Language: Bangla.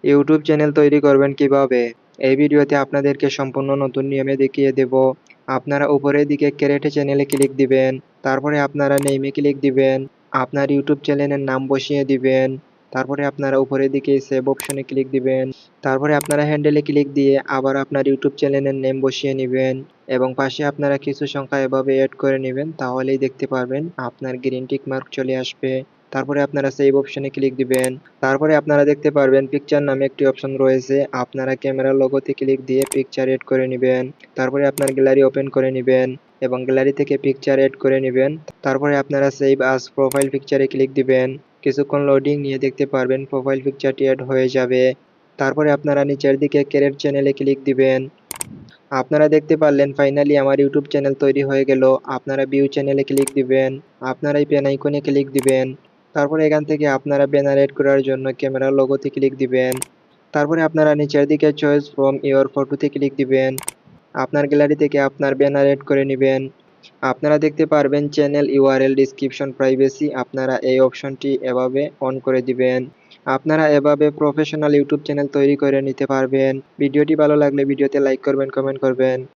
ইউটিউব চ্যানেল তৈরি করবেন কিভাবে? এই ভিডিওতে আপনাদেরকে সম্পূর্ণ নতুন নিয়মে দেখিয়ে দেব। আপনারা উপরের দিকে ক্রিয়েট চ্যানেলে ক্লিক দিবেন। তারপরে আপনারা নেমে ক্লিক দিবেন। আপনার ইউটিউব চ্যানেলের নাম বসিয়ে দিবেন। তারপরে আপনারা উপরের দিকে সেভ অপশনে ক্লিক দিবেন। তারপরে আপনারা হ্যান্ডেলে ক্লিক দিয়ে আবার আপনার ইউটিউব চ্যানেলের নেম বসিয়ে নিবেন এবং পাশে আপনারা কিছু সংখ্যা এভাবে এড করে নিবেন। তাহলেই দেখতে পারবেন আপনার গ্রিন টিক মার্ক চলে আসবে। তারপরে আপনারা সেভ অপশনে ক্লিক দিবেন। তারপরে আপনারা দেখতে পারবেন পিকচার নামে একটি অপশন রয়েছে। আপনারা ক্যামেরার লোগোতে ক্লিক দিয়ে পিকচার এড করে নিবেন। তারপরে আপনার গ্যালারি ওপেন করে নিবেন এবং গ্যালারি থেকে পিকচার এড করে নিবেন। তারপরে আপনারা সেভ আস প্রোফাইল পিকচারে ক্লিক দিবেন। কিছুক্ষণ লোডিং নিয়ে দেখতে পারবেন প্রোফাইল পিকচারটি এড হয়ে যাবে। তারপরে আপনারা নিচের দিকে ক্রিয়েট চ্যানেলে ক্লিক দিবেন। আপনারা দেখতে পারলেন ফাইনালি আমার ইউটিউব চ্যানেল তৈরি হয়ে গেল। আপনারা ভিউ চ্যানেলে ক্লিক দিবেন। আপনারা এই পেন আইকনে ক্লিক দিবেন। তারপরে এখান থেকে আপনারা ব্যানার এড করার জন্য ক্যামেরার লোগোতে ক্লিক দিবেন। তারপরে আপনারা নিচের দিকে চয়েস ফ্রম ইওর ফটোতে ক্লিক দিবেন। আপনার গ্যালারি থেকে আপনার ব্যানার এড করে নিবেন। আপনারা দেখতে পারবেন চ্যানেল ইউআরএল ডেসক্রিপশন প্রাইভেসি, আপনারা এই অপশনটি এভাবে অন করে দিবেন। আপনারা এভাবে প্রফেশনাল ইউটিউব চ্যানেল তৈরি করে নিতে পারবেন। ভিডিওটি ভালো লাগলে ভিডিওতে লাইক করবেন, কমেন্ট করবেন।